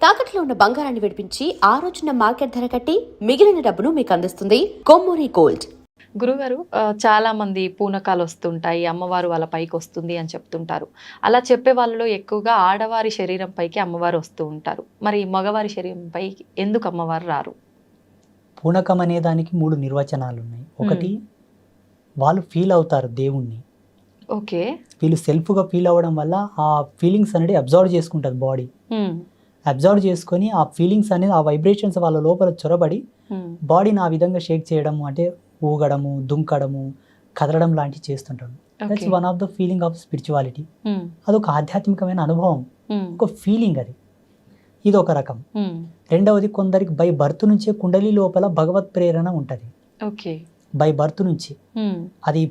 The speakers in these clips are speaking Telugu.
తాకట్లో ఉన్న బంగారాన్ని విడిపించి ఆ రోజున మార్కెట్ ధర కట్టి మిగిలిన డబ్బును మీకు అందిస్తుంది కొమ్మూరి గోల్డ్. గురుగారు, చాలా మంది పూనకాలు వస్తుంటాయి, అమ్మవారు వాళ్ళ పైకి వస్తుంది అని చెప్తుంటారు. అలా చెప్పే వాళ్ళలో ఎక్కువగా ఆడవారి శరీరం పైకి అమ్మవారు వస్తూ ఉంటారు. మరి మగవారి శరీరం పైకి ఎందుకు అమ్మవారు రారు? పూనకం అనే దానికి 3 నిర్వచనాలు ఉన్నాయి. ఒకటి, వాళ్ళు ఫీల్ అవుతారు దేవుణ్ణి. ఓకే. వీళ్ళు సెల్ఫ్గా ఫీల్ అవ్వడం వల్ల ఆ ఫీలింగ్స్ అనేది అబ్జర్వ్ చేసుకుంటుంది బాడీ. అబ్జర్వ్ చేసుకొని ఆ ఫీలింగ్స్ అనేది, ఆ వైబ్రేషన్స్ వాళ్ళ లోపల చొరబడి బాడీని ఆ విధంగా షేక్ చేయడము, అంటే ఊగడము, దుంకడము, కదలడం లాంటివి చేస్తుంటాడు. That's one of the feeling of spirituality. అదొక ఆధ్యాత్మికమైన అనుభవం, ఒక ఫీలింగ్ అది. ఇది ఒక రకం. రెండవది, కొందరికి బై బర్త్ నుంచే కుండలి లోపల భగవత్ ప్రేరణ ఉంటుంది. బై బర్త్ నుంచి అది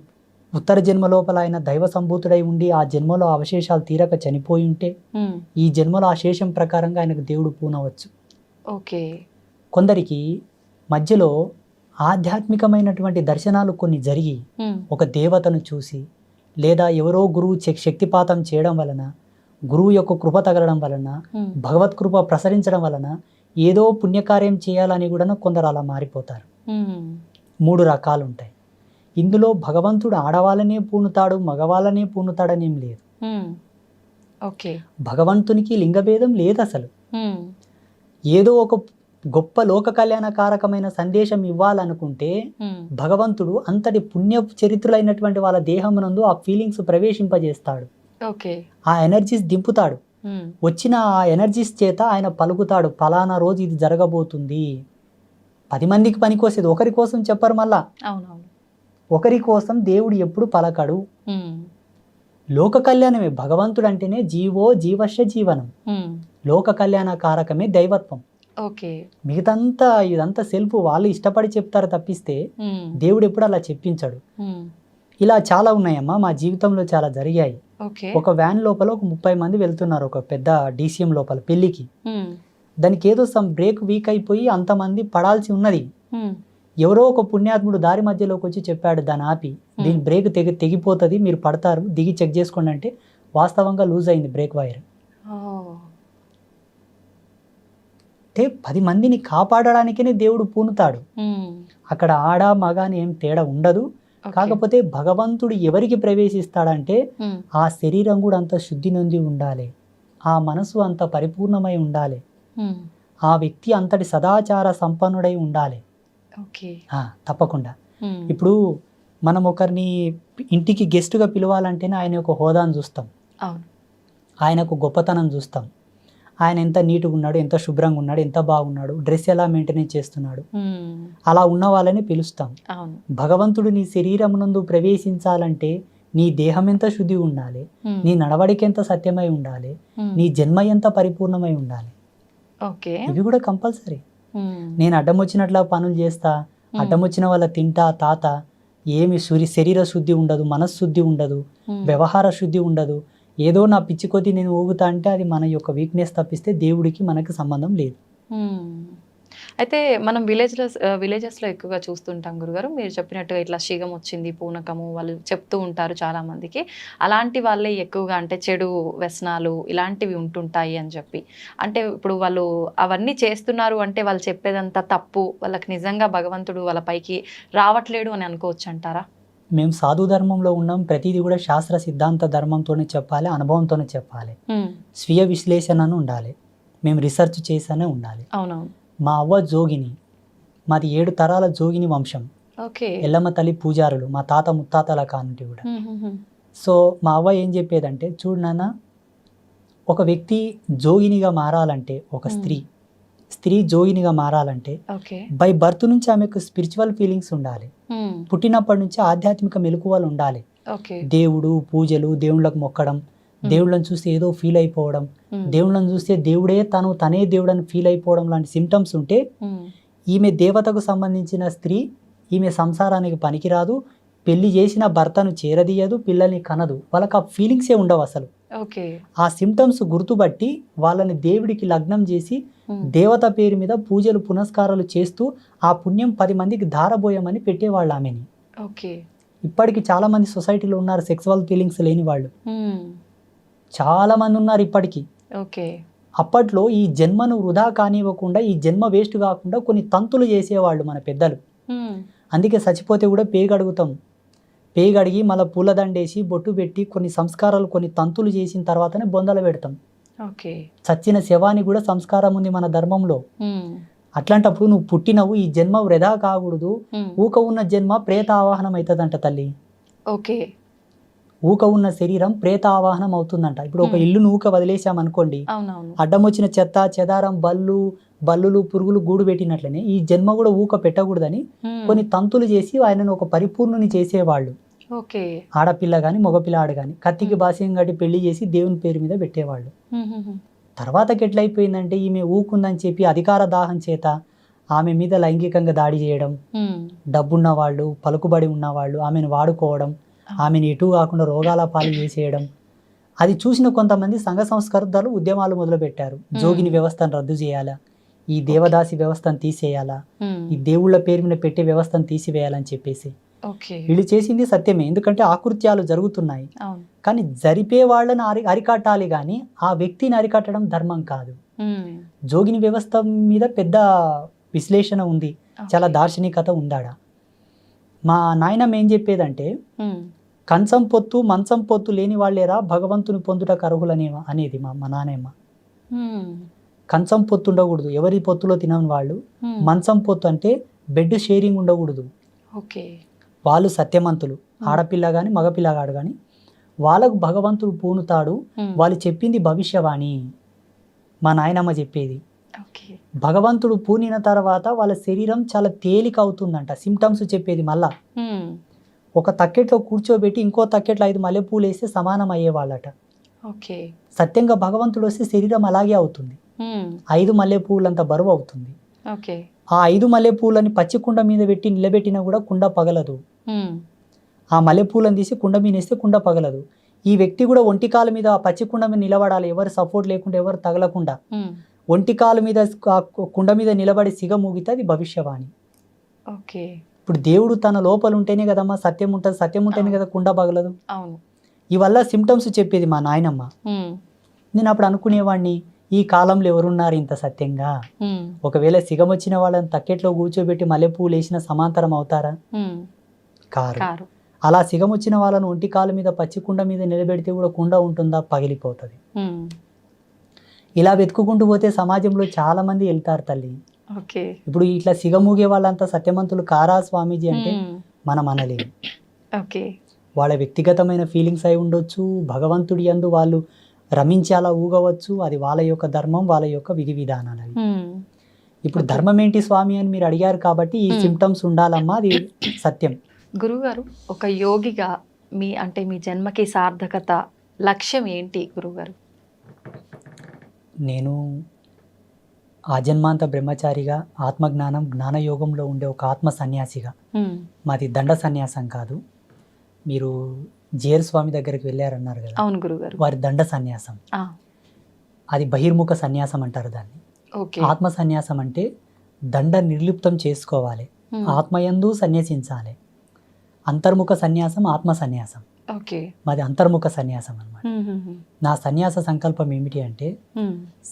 ఉత్తర జన్మ లోపల ఆయన దైవ సంభూతుడై ఉండి ఆ జన్మలో అవశేషాలు తీరక చనిపోయి ఉంటే ఈ జన్మలో ఆ శేషం ప్రకారంగా ఆయనకు దేవుడు పూనవచ్చు. కొందరికి మధ్యలో ఆధ్యాత్మికమైనటువంటి దర్శనాలు కొన్ని జరిగి ఒక దేవతను చూసి, లేదా ఎవరో గురువు శక్తిపాతం చేయడం వలన, గురువు యొక్క కృప తగలడం వలన, భగవత్ కృప ప్రసరించడం వలన ఏదో పుణ్యకార్యం చేయాలని కూడా కొందరు అలా మారిపోతారు. 3 రకాలు ఉంటాయి. ఇందులో భగవంతుడు ఆడవాళ్ళనే పూనుతాడు, మగవాళ్ళనే పూనుతాడని ఏం లేదు. భగవంతునికి లింగభేదం లేదు అసలు. ఏదో ఒక గొప్ప లోక కళ్యాణకారకమైన సందేశం ఇవ్వాలనుకుంటే భగవంతుడు అంతటి పుణ్య చరిత్రులైనటువంటి వాళ్ళ దేహమునందు ఆ ఫీలింగ్స్ ప్రవేశింపజేస్తాడు. ఆ ఎనర్జీస్ దింపుతాడు. వచ్చిన ఆ ఎనర్జీస్ చేత ఆయన పలుకుతాడు, ఫలానా రోజు ఇది జరగబోతుంది. 10 మందికి పనికొసేది, ఒకరి కోసం చెప్పరు. మళ్ళా ఒకరి కోసం దేవుడు ఎప్పుడు పలకడు. లోక కళ్యాణమే భగవంతుడు అంటేనే జీవో జీవశ్య జీవనం. లోక కళ్యాణ కారకమే దైవత్వం. మిగతంతా ఇదంతా సెల్ఫ్, వాళ్ళు ఇష్టపడి చెప్తారు తప్పిస్తే దేవుడు ఎప్పుడు అలా చెప్పించాడు. ఇలా చాలా ఉన్నాయమ్మా, మా జీవితంలో చాలా జరిగాయి. ఒక వ్యాన్ లోపల ఒక 30 మంది వెళ్తున్నారు, ఒక పెద్ద DCM లోపల పెళ్లికి. దానికి ఏదో బ్రేక్ వీక్ అయిపోయి అంతమంది పడాల్సి ఉన్నది. ఎవరో ఒక పుణ్యాత్ముడు దారి మధ్యలోకి వచ్చి చెప్పాడు, దాన్ని ఆపి, దీని బ్రేక్ తెగిపోతుంది, మీరు పడతారు, దిగి చెక్ చేసుకోండి అంటే వాస్తవంగా లూజ్ అయింది బ్రేక్ వైర్. అంటే 10 మందిని కాపాడడానికే దేవుడు పూనుతాడు. అక్కడ ఆడ మగ అని ఏం తేడా ఉండదు. కాకపోతే భగవంతుడు ఎవరికి ప్రవేశిస్తాడంటే ఆ శరీరం కూడా అంత శుద్ధి నొంది ఉండాలి, ఆ మనసు అంత పరిపూర్ణమై ఉండాలి, ఆ వ్యక్తి అంతటి సదాచార సంపన్నుడై ఉండాలి. తప్పకుండా. ఇప్పుడు మనం ఒకరిని ఇంటికి గెస్ట్గా పిలవాలంటేనే ఆయన యొక్క హోదాను చూస్తాం, ఆయనకు గొప్పతనం చూస్తాం. ఆయన ఎంత నీట్గా ఉన్నాడు, ఎంత శుభ్రంగా ఉన్నాడు, ఎంత బాగున్నాడు, డ్రెస్ ఎలా మెయింటైన్ చేస్తున్నాడు, అలా ఉన్న వాళ్ళని పిలుస్తాం. భగవంతుడు నీ శరీరం నందు ప్రవేశించాలంటే నీ దేహం ఎంత శుద్ధి ఉండాలి, నీ నడవడికి ఎంత సత్యమై ఉండాలి, నీ జన్మ ఎంత పరిపూర్ణమై ఉండాలి. ఇవి కూడా కంపల్సరీ. నేను అడ్డం వచ్చినట్లా పనులు చేస్తా, అడ్డం వచ్చిన వాళ్ళ తింటా తాత, ఏమి శరీర శుద్ధి ఉండదు, మనశ్శుద్ధి ఉండదు, వ్యవహార శుద్ధి ఉండదు, ఏదో నా పిచ్చి కొద్దీ నేను ఊగుతా అంటే అది మన యొక్క వీక్నెస్ తప్పిస్తే దేవుడికి మనకి సంబంధం లేదు. అయితే మనం విలేజెస్లో ఎక్కువగా చూస్తుంటాం గురుగారు, మీరు చెప్పినట్టుగా ఇట్లా శీఘం వచ్చింది, పూనకము వాళ్ళు చెప్తూ ఉంటారు చాలా మందికి. అలాంటి వాళ్ళే ఎక్కువగా అంటే చెడు వ్యసనాలు ఇలాంటివి ఉంటుంటాయి అని చెప్పి, అంటే ఇప్పుడు వాళ్ళు అవన్నీ చేస్తున్నారు అంటే వాళ్ళు చెప్పేదంతా తప్పు, వాళ్ళకి నిజంగా భగవంతుడు వాళ్ళ పైకి రావట్లేడు అని అనుకోవచ్చు అంటారా? మేము సాధు ధర్మంలో ఉన్నాం, ప్రతిదీ కూడా శాస్త్ర సిద్ధాంత ధర్మంతోనే చెప్పాలి, అనుభవంతోనే చెప్పాలి, స్వీయ విశ్లేషణను ఉండాలి, మేము రీసెర్చ్ చేసానే ఉండాలి. అవునవును. మా అవ్వ జోగిని, మాది 7 తరాల జోగిని వంశం. ఎల్లమ్మ తల్లి పూజారులు, మా తాత ముత్తాతల కానుంటి కూడా. సో మా అవ్వ ఏం చెప్పేదంటే, చూడు నాన్న, ఒక వ్యక్తి జోగినిగా మారాలంటే, ఒక స్త్రీ జోగినిగా మారాలంటే బై బర్త్ నుంచి ఆమెకు స్పిరిచువల్ ఫీలింగ్స్ ఉండాలి, పుట్టినప్పటి నుంచి ఆధ్యాత్మిక మెలకువలు ఉండాలి. దేవుడు, పూజలు, దేవుళ్ళకు మొక్కడం, దేవుళ్ళని చూస్తే ఏదో ఫీల్ అయిపోవడం, దేవుళ్ళని చూస్తే దేవుడే తనే దేవుడని ఫీల్ అయిపోవడం లాంటి సిమ్టమ్స్ ఉంటే ఈమె దేవతకు సంబంధించిన స్త్రీ, ఈమె సంసారానికి పనికిరాదు, పెళ్లి చేసిన భర్తను చేరదీయదు, పిల్లల్ని కనదు, వాళ్ళకి ఆ ఫీలింగ్సే ఉండవు అసలు. ఆ సిమ్టమ్స్ గుర్తుబట్టి వాళ్ళని దేవుడికి లగ్నం చేసి దేవత పేరు మీద పూజలు పునస్కారాలు చేస్తూ ఆ పుణ్యం 10 మందికి ధారబోయమని పెట్టేవాళ్ళు ఆమెని. ఇప్పటికి చాలా మంది సొసైటీలో ఉన్నారు సెక్సువల్ ఫీలింగ్స్ లేని వాళ్ళు, చాలా మంది ఉన్నారు ఇప్పటికీ. అప్పట్లో ఈ జన్మను వృధా కానివ్వకుండా, ఈ జన్మ వేస్ట్ కాకుండా కొన్ని తంతులు చేసేవాళ్ళు మన పెద్దలు. అందుకే చచ్చిపోతే కూడా పేగడుగుతాం. పేగడిగి మళ్ళీ పూలదండేసి బొట్టు పెట్టి కొన్ని సంస్కారాలు కొన్ని తంతులు చేసిన తర్వాతనే బొందలు పెడతాం. ఓకే. చచ్చిన శవానికి కూడా సంస్కారం ఉంది మన ధర్మంలో. అట్లాంటప్పుడు నువ్వు పుట్టినవు, ఈ జన్మ వృధా కాకూడదు. ఊక ఉన్న జన్మ ప్రేత ఆవాహనం అవుతుందంట తల్లి. ఓకే. ఊక ఉన్న శరీరం ప్రేత ఆవాహనం అవుతుందంట. ఇప్పుడు ఒక ఇల్లును ఊక వదిలేసామనుకోండి, అవునవును. అడ్డం వచ్చిన చెత్త చెదారం బల్లులు పురుగులు గూడు పెట్టినట్లనే ఈ జన్మ కూడా ఊక పెట్టకూడదని కొన్ని తంతులు చేసి ఆయనను ఒక పరిపూర్ణుని చేసేవాళ్ళు. ఓకే. ఆడపిల్ల కానీ మగపిల్లాడు కానీ కత్తికి బాస్యం కట్టి పెళ్లి చేసి దేవుని పేరు మీద పెట్టేవాళ్ళు. తర్వాతకి ఎట్లయిపోయిందంటే ఈమె ఊకుందని చెప్పి అధికార దాహం చేత ఆమె మీద లైంగికంగా దాడి చేయడం, డబ్బున్న వాళ్ళు పలుకుబడి ఉన్నవాళ్ళు ఆమెను వాడుకోవడం, ఆమెను ఎటు కాకుండా రోగాల పాలు చేసేయడం. అది చూసిన కొంతమంది సంఘ సంస్కర్తలు ఉద్యమాలు మొదలుపెట్టారు. జోగిని వ్యవస్థను రద్దు చేయాలా, ఈ దేవదాసి వ్యవస్థను తీసేయాలా, ఈ దేవుళ్ళ పేరు మీద పెట్టే వ్యవస్థను తీసివేయాలని చెప్పేసి. వీళ్ళు చేసింది సత్యమే, ఎందుకంటే ఆకృత్యాలు జరుగుతున్నాయి. కానీ జరిపే వాళ్ళని అరికట్టాలి కానీ ఆ వ్యక్తిని అరికట్టడం ధర్మం కాదు. జోగిని వ్యవస్థ మీద పెద్ద విశ్లేషణ ఉంది, చాలా దార్శనికత ఉందాడ. మా నాయనమ్మ ఏం చెప్పేదంటే, కంచం పొత్తు మంచం పొత్తు లేని వాళ్ళేరా భగవంతుని పొందుటకు అర్హులనే అనేది మా నాయనమ్మ. కంచం పొత్తు ఉండకూడదు, ఎవరి పొత్తులో తినని వాళ్ళు. మంచం పొత్తు అంటే బెడ్ షేరింగ్ ఉండకూడదు. వాళ్ళు సత్యమంతులు, ఆడపిల్ల కానీ మగపిల్లగాడు కానీ వాళ్ళకు భగవంతుడు పూనుతాడు. వాళ్ళు చెప్పింది భవిష్యవాణి, మా నాయనమ్మ చెప్పేది. భగవంతుడు పూనిన తర్వాత వాళ్ళ శరీరం చాలా తేలిక అవుతుందంట. సిమ్టమ్స్ చెప్పేది మళ్ళా. ఒక తక్కెట్లో కూర్చోబెట్టి ఇంకో తక్కెట్లో 5 మల్లెపూలు వేస్తే సమానం అయ్యేవాళ్ళట. సత్యంగా భగవంతుడు వస్తే శరీరం అలాగే అవుతుంది. 5 మల్లెపూలంత బరువు అవుతుంది. ఆ 5 మల్లెపూలని పచ్చి కుండ మీద పెట్టి నిలబెట్టినా కూడా కుండ పగలదు. ఆ మల్లెపూలను తీసి కుండ మీద వేస్తే కుండ పగలదు. ఈ వ్యక్తి కూడా ఒంటికాల మీద ఆ పచ్చి కుండ మీద నిలబడాలి, ఎవరు సపోర్ట్ లేకుండా ఎవరు తగలకుండా. ఒంటికాల మీద కుండ మీద నిలబడి సిగ మూగితే అది భవిష్యవాణి. ఇప్పుడు దేవుడు తన లోపల ఉంటేనే కదమ్మా సత్యం ఉంటుంది, సత్యం ఉంటేనే కదా కుండ పగలదు. ఇవల్ల సిమ్టమ్స్ చెప్పేది మా నాయనమ్మ. నేను అప్పుడు అనుకునేవాడిని, ఈ కాలంలో ఎవరున్నారు ఇంత సత్యంగా? ఒకవేళ సిగం వచ్చిన వాళ్ళని తక్కెట్లో కూర్చోబెట్టి మల్లెపూలు వేసిన సమాంతరం అవుతారా? కారు. అలా సిగం వచ్చిన వాళ్ళను ఒంటి కాలు మీద పచ్చి కుండ మీద నిలబెడితే కూడా కుండ ఉంటుందా? పగిలిపోతుంది. ఇలా వెతుక్కుంటూ పోతే సమాజంలో చాలా మంది వెళ్తారు తల్లి. ఇప్పుడు ఇట్లా సిగమూగే వాళ్ళంతా సత్యమంతులు కారా స్వామీజీ అంటే మనం అనలేము. వాళ్ళ వ్యక్తిగతమైన ఫీలింగ్స్ అయి ఉండొచ్చు, భగవంతుడి యందు వాళ్ళు రమించేలా ఊగవచ్చు. అది వాళ్ళ యొక్క ధర్మం, వాళ్ళ యొక్క విధి విధానాలు. ఇప్పుడు ధర్మం ఏంటి స్వామి అని మీరు అడిగారు కాబట్టి ఈ సిమ్టమ్స్ ఉండాలమ్మా, అది సత్యం. గురుగారు, ఒక యోగిగా మీ జన్మకి సార్థకత లక్ష్యం ఏంటి గురుగారు? నేను ఆజన్మాంత బ్రహ్మచారిగా ఆత్మజ్ఞానం జ్ఞానయోగంలో ఉండే ఒక ఆత్మ సన్యాసిగా. మాది దండ సన్యాసం కాదు. మీరు జేర్ స్వామి దగ్గరికి వెళ్ళారన్నారు కదా. అవును గురుగారు. వారి దండ సన్యాసం, అది బహిర్ముఖ సన్యాసం అంటారు దాన్ని. ఆత్మ సన్యాసం అంటే దండ నిర్లిప్తం చేసుకోవాలి, ఆత్మయందు సన్యాసించాలి. అంతర్ముఖ సన్యాసం ఆత్మ సన్యాసం. మాది అంతర్ముఖ సన్యాసం అన్నమాట. నా సన్యాస సంకల్పం ఏమిటి అంటే,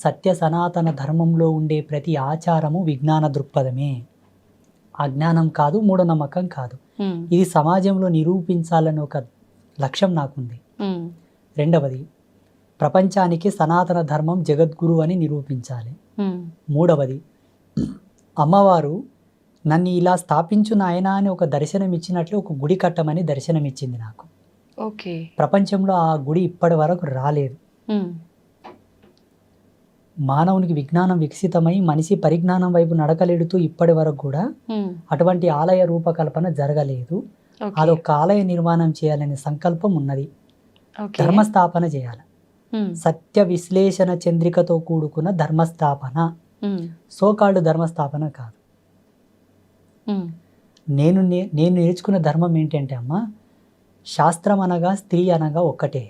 సత్య సనాతన ధర్మంలో ఉండే ప్రతి ఆచారము విజ్ఞాన దృక్పథమే, అజ్ఞానం కాదు, మూఢనమ్మకం కాదు. ఇది సమాజంలో నిరూపించాలని ఒక లక్ష్యం నాకుంది. రెండవది, ప్రపంచానికి సనాతన ధర్మం జగద్గురు అని నిరూపించాలి. మూడవది, అమ్మవారు నన్ను ఇలా స్థాపించు నాయనా అని ఒక దర్శనం ఇచ్చినట్లు ఒక గుడి కట్టమని దర్శనం ఇచ్చింది నాకు. ప్రపంచంలో ఆ గుడి ఇప్పటి వరకు రాలేదు. మానవునికి విజ్ఞానం వికసితమై మనిషి పరిజ్ఞానం వైపు నడకలెడుతూ ఇప్పటి వరకు కూడా అటువంటి ఆలయ రూపకల్పన జరగలేదు. అదొక ఆలయ నిర్మాణం చేయాలనే సంకల్పం ఉన్నది. ధర్మస్థాపన చేయాలి. సత్య విశ్లేషణ చంద్రికతో కూడుకున్న ధర్మస్థాపన, సోకాళ్ళు ధర్మస్థాపన కాదు. నేను నేర్చుకున్న ధర్మం ఏంటంటే అమ్మా, శాస్త్రం అనగా స్త్రీ అనగా ఒక్కటే.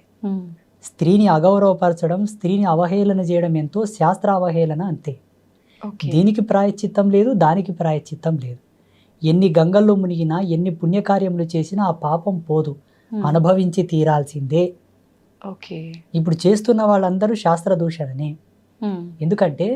స్త్రీని అగౌరవపరచడం, స్త్రీని అవహేళన చేయడం ఎంతో, శాస్త్ర అవహేళన అంతే. దీనికి ప్రాయశ్చిత్తం లేదు, దానికి ప్రాయశ్చిత్తం లేదు. ఎన్ని గంగల్లో మునిగినా, ఎన్ని పుణ్యకార్యములు చేసినా ఆ పాపం పోదు, అనుభవించి తీరాల్సిందే. ఇప్పుడు చేస్తున్న వాళ్ళందరూ శాస్త్ర దూషణనే. ఉమ్. ఎందుకంటే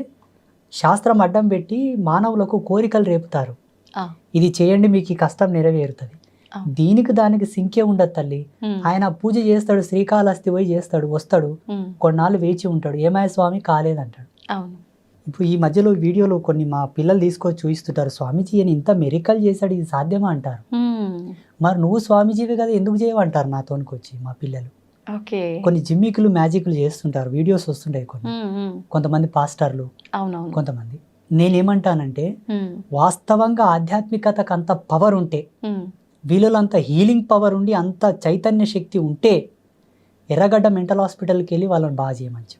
శాస్త్రం అడ్డం పెట్టి మానవులకు కోరికలు రేపుతారు. ఆ, ఇది చేయండి మీకు ఈ కష్టం నెరవేరుతుంది. ఆ. దీనికి దానికి సింకే ఉండదు తల్లి. ఉమ్, ఆయన పూజ చేస్తాడు, శ్రీకాళహస్తి పోయి చేస్తాడు, వస్తాడు, ఉమ్. కొన్నాళ్ళు వేచి ఉంటాడు, ఏమయ్య స్వామి కాలేదంటాడు. అవును. ఇప్పుడు ఈ మధ్యలో వీడియోలో కొన్ని మా పిల్లలు తీసుకొచ్చి చూపిస్తుంటారు, స్వామీజీ అని ఇంత మెరికల్ చేశాడు, ఇది సాధ్యమా అంటారు. ఉమ్. మరి నువ్వు స్వామీజీవి కదా ఎందుకు చేయమంటారు నాతోనికి వచ్చి మా పిల్లలు. ఓకే. కొన్ని జిమ్మికులు మ్యాజిక్లు చేస్తుంటారు, వీడియోస్ వస్తుంటాయి కొన్ని, ఉమ్, ఉమ్. కొంతమంది పాస్టర్లు, అవునవును. కొంతమంది. నేనేమంటానంటే ఉమ్, వాస్తవంగా ఆధ్యాత్మికతకు అంత పవర్ ఉంటే, ఉమ్. వీళ్ళలో అంత హీలింగ్ పవర్ ఉండి అంత చైతన్య శక్తి ఉంటే ఎర్రగడ్డ మెంటల్ హాస్పిటల్కి వెళ్ళి వాళ్ళని బాగా చేయమని చెప్పు.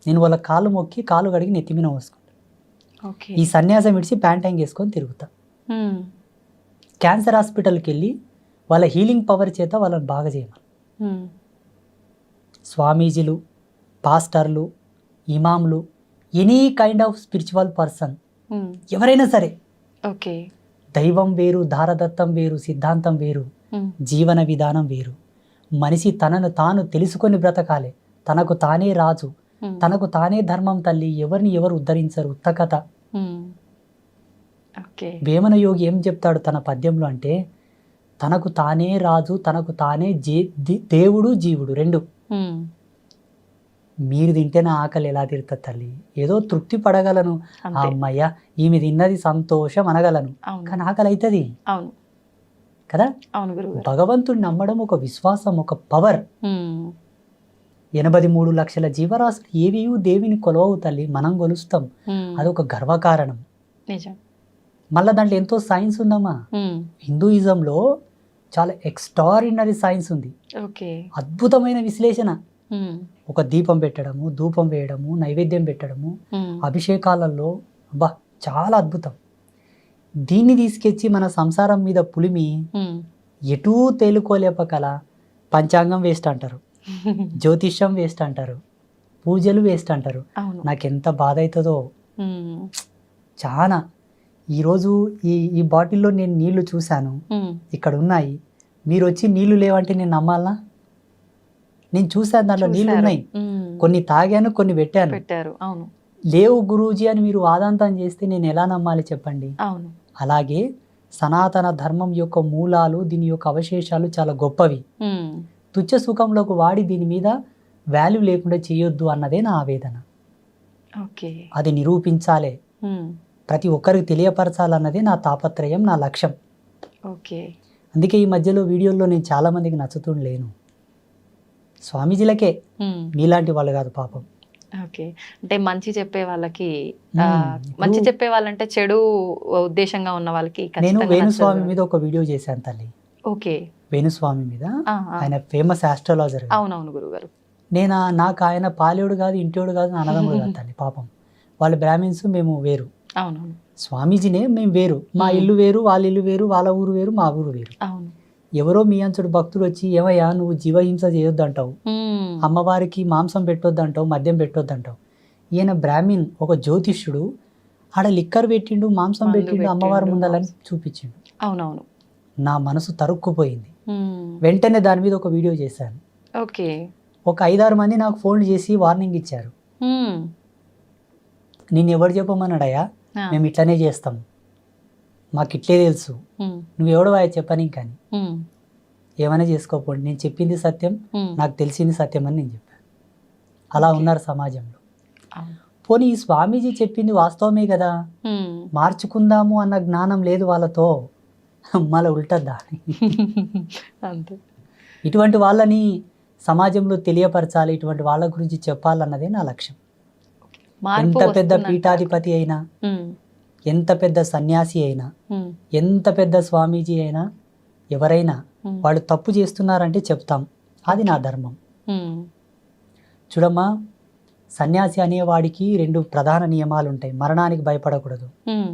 నేను వాళ్ళ కాళ్ళు మొక్కి కాలు కడిగి నెత్తిమిన పోసుకుంటాను. ఓకే. ఈ సన్యాసం ఇడిచి ప్యాంటైంగ్ వేసుకొని తిరుగుతా. ఉమ్, క్యాన్సర్ హాస్పిటల్కి వెళ్ళి వాళ్ళ హీలింగ్ పవర్ చేత వాళ్ళని బాగా చేయమని. ఉమ్. స్వామీజీలు, పాస్టర్లు, ఇమాంలు, any kind of spiritual person, um. ఎవరైనా సరే, ఓకే. దైవం వేరు, దారదత్తం వేరు, సిద్ధాంతం వేరు, ఉమ్, జీవన విధానం వేరు. మనిషి తనను తాను తెలుసుకొని బ్రతకాలి. తనకు తానే రాజు, ఉమ్. తనకు తానే ధర్మం తల్లి. ఎవరిని ఎవరు ఉద్ధరించరు. ఉత్తకథ. ఉమ్. ఓకే. వేమన యోగి ఏం చెప్తాడు తన పద్యంలో అంటే, తనకు తానే రాజు, తనకు తానే దేవుడు జీవుడు రెండు. ఉమ్. మీరు తింటేనే ఆకలి ఎలా తీరుతుంది తల్లి? ఏదో తృప్తి పడగలను, ఆ అంతే. అమ్మయ్య ఈమె తిన్నది సంతోషం అనగలను, అవును. కానీ ఆకలి అవుతుంది అవును. కదా. అవును గురుగారు. భగవంతుడిని నమ్మడం ఒక విశ్వాసం, ఒక పవర్. ఉమ్, 83 లక్షల జీవరాశులు ఏవి దేవిని కొలవవు తల్లి, మనం కొలుస్తాం. ఉమ్. అదొక గర్వకారణం. నిజం. మళ్ళీ దాంట్లో ఎంతో సైన్స్ ఉందమ్మా. ఉమ్. హిందూయిజంలో చాలా ఎక్స్ట్రాడినరీ సైన్స్ ఉంది, ఓకే. అద్భుతమైన విశ్లేషణ. ఉమ్, ఒక దీపం పెట్టడము, ధూపం వేయడము, నైవేద్యం పెట్టడము, ఉమ్. అభిషేకాలలో, అబ్బా చాలా అద్భుతం. దీన్ని తీసుకొచ్చి మన సంసారం మీద పులిమి ఉమ్. ఎటూ తేలుకోలేపకల పంచాంగం వేస్ట్ అంటారు, జ్యోతిష్యం వేస్ట్ అంటారు, పూజలు వేస్ట్ అంటారు. అవును. నాకెంత బాధ అవుతుందో ఉమ్, చాలా. ఈరోజు ఈ బాటిల్లో నేను నీళ్లు చూశాను, ఉమ్. ఇక్కడ ఉన్నాయి. మీరు వచ్చి నీళ్లు లేవంటే నేను నమ్మాలా? నేను చూశాను దాంట్లో నీళ్లు చూశారు. ఉన్నాయి, ఉమ్. కొన్ని తాగాను, కొన్ని పెట్టాను. పెట్టారు. అవును. లేవు గురూజీ అని మీరు వాదాంతం చేస్తే నేను ఎలా నమ్మాలి చెప్పండి? అవును. అలాగే సనాతన ధర్మం యొక్క మూలాలు, దీని యొక్క అవశేషాలు చాలా గొప్పవి. ఉమ్. తుచ్చ సుఖంలోకి వాడి దీని మీద వాల్యూ లేకుండా చేయొద్దు అన్నదే నా ఆవేదన. ఓకే. అది నిరూపించాలే, ఉమ్. ప్రతి ఒక్కరికి తెలియపరచాలన్నదే నా తాపత్రయం, నా లక్ష్యం. ఓకే. అందుకే ఈ మధ్యలో వీడియోల్లో నేను చాలా మందికి నచ్చుతుండలేను, స్వామీజీలకే, ఉమ్. మీలాంటి వాళ్ళు కాదు పాపం. ఓకే. అంటే మంచి చెప్పే వాళ్ళకి ఆ, ఇప్పుడు మంచి చెప్పే వాళ్ళంటే చెడు ఉద్దేశంగా ఉన్న వాళ్ళకి నేను ఖచ్చితంగా వేణుస్వామి నచ్చదు. మీద ఒక వీడియో చేశాను తల్లి. ఓకే. వేణుస్వామి మీద, ఆ, ఆ. ఆయన ఫేమస్ ఆస్ట్రాలజర్. అవునవును గురుగారు. నాకు ఆయన పాలేడు కాదు, ఇంటోడు కాదు, అన్నదమ్ముడు కాదు తల్లి పాపం. వాళ్ళు బ్రాహ్మిన్స్, మేము వేరు. అవునవును. స్వామీజీనే మేము వేరు. మా ఇల్లు వేరు, వాళ్ళ ఇల్లు వేరు, వాళ్ళ ఊరు వేరు, మా ఊరు వేరు. అవును. ఎవరో మీ అంచుడు భక్తులు వచ్చి, ఏమయ్యా నువ్వు జీవహింస చేయొద్దంటావు, ఉమ్. అమ్మవారికి మాంసం పెట్టొద్దంటావు, మద్యం పెట్టొద్దంటావు. ఈయన బ్రాహ్మిన్, ఒక జ్యోతిష్యుడు, ఆడ లిక్కర్ పెట్టిండు, మాంసం మందు పెట్టిండు, అమ్మవారి పెట్టిండు, ముందలని చూపించిండు. అవునవును. నా మనసు తరుక్కుపోయింది. ఉమ్. వెంటనే దాని మీద ఒక వీడియో చేశాను. ఓకే. ఒక 5-6 మంది నాకు ఫోన్లు చేసి వార్నింగ్ ఇచ్చారు. ఉమ్. నేను ఎవరు చెప్పమన్నాడయ్యా, ఆ. మేము ఇట్లనే చేస్తాం, మాకు ఇట్లే తెలుసు, ఉమ్. నువ్వెవడో ఆయన చెప్పని కానీ ఉమ్. ఏమైనా చేసుకోకపోండి, నేను చెప్పింది సత్యం, ఉమ్. నాకు తెలిసింది సత్యం అని నేను చెప్పాను. అలా ఉన్నారు సమాజంలో. అవును. పోనీ ఈ స్వామీజీ చెప్పింది వాస్తవమే కదా, ఉమ్. మార్చుకుందాము అన్న జ్ఞానం లేదు వాళ్ళతో, మళ్ళీ ఉల్టద్దా? అంతే. ఇటువంటి వాళ్ళని సమాజంలో తెలియపరచాలి, ఇటువంటి వాళ్ళ గురించి చెప్పాలన్నదే నా లక్ష్యం. మార్పు ఎంత పెద్ద వస్తుందంటారు. పీఠాధిపతి అయినా, ఉమ్. ఎంత పెద్ద సన్యాసి అయినా, ఉమ్. ఎంత పెద్ద స్వామీజీ అయినా, ఎవరైనా ఉమ్. వాళ్ళు తప్పు చేస్తున్నారంటే చెప్తాం, అది నా ధర్మం. ఉమ్. చూడమ్మా, సన్యాసి అనేవాడికి 2 ప్రధాన నియమాలు ఉంటాయి. మరణానికి భయపడకూడదు, ఉమ్.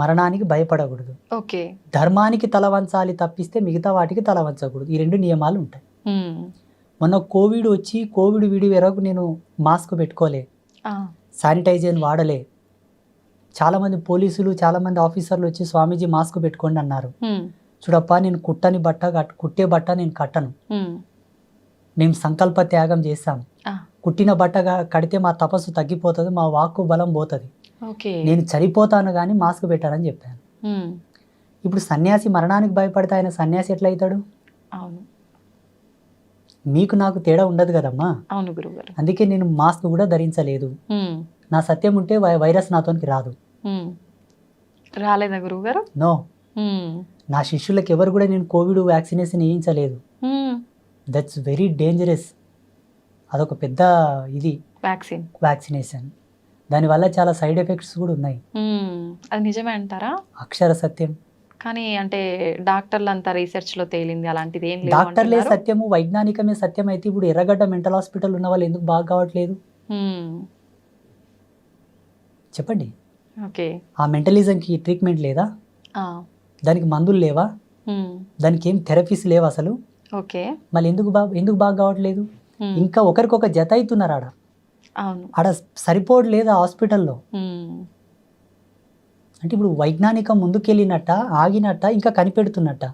మరణానికి భయపడకూడదు, ఓకే. ధర్మానికి తల వంచాలి తప్పిస్తే మిగతా వాటికి తల వంచకూడదు. ఈ 2 నియమాలు ఉంటాయి. ఉమ్. మొన్న కోవిడ్ వచ్చి, కోవిడ్ విడి వరకు నేను మాస్క్ పెట్టుకోలే, ఆ. శానిటైజర్ వాడలే. చాలామంది పోలీసులు, చాలామంది ఆఫీసర్లు వచ్చి స్వామీజీ మాస్క్ పెట్టుకోండి అన్నారు. ఉమ్. చూడప్పా, నేను కుట్టే బట్ట నేను కట్టను. ఉమ్. మేము సంకల్ప త్యాగం చేస్తాం, ఆ, కుట్టిన బట్టగా కడితే మా తపస్సు తగ్గిపోతుంది, మా వాక్కు బలం పోతుంది, ఓకే. నేను చనిపోతాను కానీ మాస్క్ పెట్టానని చెప్పాను. ఉమ్, ఇప్పుడు సన్యాసి మరణానికి భయపడితే ఆయన సన్యాసి ఎట్లా అవుతాడు? అవును మీకు నాకు తేడా ఉండదు కదమ్మా. అవును గురుగారు. అందుకే నేను మాస్క్ కూడా ధరించలేదు. ఉమ్, నా సత్యం ఉంటే వైరస్ నాతోనికి రాదు. ఉమ్. రాలేదా గురుగారు? నో, ఉమ్, నా శిష్యులకు ఎవరు కూడా నేను కోవిడ్ వ్యాక్సినేషన్ వేయించలేదు. ఉమ్. That's very dangerous. అదొక పెద్ద ఇది వ్యాక్సిన్. వ్యాక్సినేషన్. దానివల్ల చాలా సైడ్ ఎఫెక్ట్స్ కూడా ఉన్నాయి. అది నిజమే అంటారా? అక్షర సత్యం. కానీ అంటే డాక్టర్లు అంతా రీసెర్చ్ లో తేలింది అలాంటిది ఏం లేదు డాక్టర్లే అంటున్నారు. సత్యము, వైజ్ఞానికమే సత్యం అయితే ఇప్పుడు ఎర్రగడ్డ మెంటల్ హాస్పిటల్ ఉన్న వాళ్ళు ఎందుకు బాగా కావట్లేదు ఉమ్, చెప్పండి? ఓకే. ఆ మెంటలిజంకి ట్రీట్మెంట్ లేదా? ఆ, దానికి మందులు లేవా? ఉమ్, దానికి ఏం థెరపీస్ లేవు అసలు. ఓకే. మళ్ళీ ఎందుకు బాగా కావట్లేదు? ఉమ్, ఇంకా ఒకరికొక జత అవుతున్నారు ఆడ. అవును. ఆడ సరిపోవట్లేదు ఆ హాస్పిటల్లో. ఉమ్, అంటే ఇప్పుడు వైజ్ఞానికం ముందుకెళ్ళినట్ట, ఆగినట్ట, ఇంకా కనిపెడుతున్నట్ట?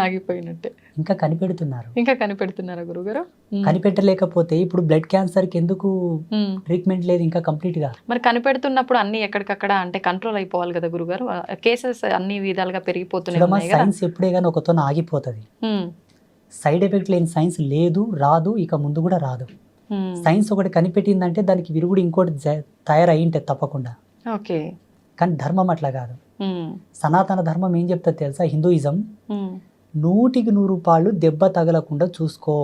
ఆగిపోయినట్టే. ఇంకా కనిపెడుతున్నారు. ఇంకా కనిపెడుతున్నారా గురుగారు? కనిపెట్టలేకపోతే ఇప్పుడు బ్లడ్ క్యాన్సర్కి ఎందుకు ఉమ్. ట్రీట్మెంట్ లేదు ఇంకా కంప్లీట్గా? మరి కనిపెడుతున్నప్పుడు అన్ని ఎక్కడికక్కడ అంటే కంట్రోల్ అయిపోవాలి కదా గురుగారు. కేసెస్ అన్ని విధాలుగా పెరిగిపోతున్నాయి చూడమ్మా, ఉన్నాయి కదా. సైన్స్ ఎప్పుడే కానీ ఒకతో ఆగిపోతుంది. ఉమ్, సైడ్ ఎఫెక్ట్ లేని సైన్స్ లేదు, రాదు, ఇక ముందు కూడా రాదు. ఉమ్, సైన్స్ ఒకటి కనిపెట్టిందంటే దానికి విరుగుడు ఇంకోటి తయారయ్యింటే తప్పకుండా. ఓకే. కానీ ధర్మం అట్లా కాదు. ఉమ్, సనాతన ధర్మం ఏం చెప్తుంది తెలుసా? హిందూయిజం ఉమ్, 100% దెబ్బ తగలకుండా చూసుకో,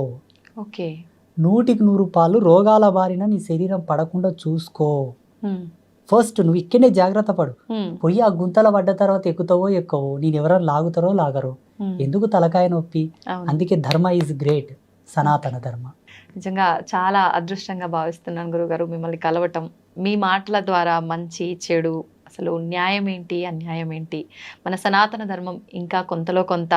ఓకే. 100% రోగాల బారిన నీ శరీరం పడకుండా చూసుకో. ఉమ్, ఫస్ట్ నువ్వు ఇక్కడనే జాగ్రత్త పడు. ఉమ్, పోయి ఆ గుంతల పడ్డ తర్వాత ఎక్కుతావో ఎక్కవో, నేను ఎవరైనా లాగుతారో లాగరో, ఉమ్. ఎందుకు తలకాయ నొప్పి? అవును. అందుకే ధర్మ ఈజ్ గ్రేట్, సనాతన ధర్మ. నిజంగా చాలా అదృష్టంగా భావిస్తున్నాను గురుగారు మిమ్మల్ని కలవటం. మీ మాటల ద్వారా మంచి చెడు, అసలు న్యాయం ఏంటి అన్యాయం ఏంటి, మన సనాతన ధర్మం ఇంకా కొంతలో కొంత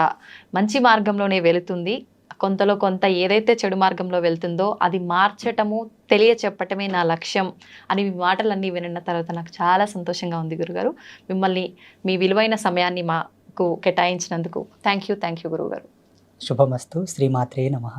మంచి మార్గంలోనే వెళుతుంది, కొంతలో కొంత ఏదైతే చెడు మార్గంలో వెళ్తుందో అది మార్చటము, తెలియచెప్పటమే నా లక్ష్యం అని మీ మాటలన్నీ విన్న తర్వాత నాకు చాలా సంతోషంగా ఉంది గురుగారు. మిమ్మల్ని మీ విలువైన సమయాన్ని మాకు కేటాయించినందుకు థ్యాంక్ యూ గురుగారు. శుభమస్తు. శ్రీమాత్రే నమః.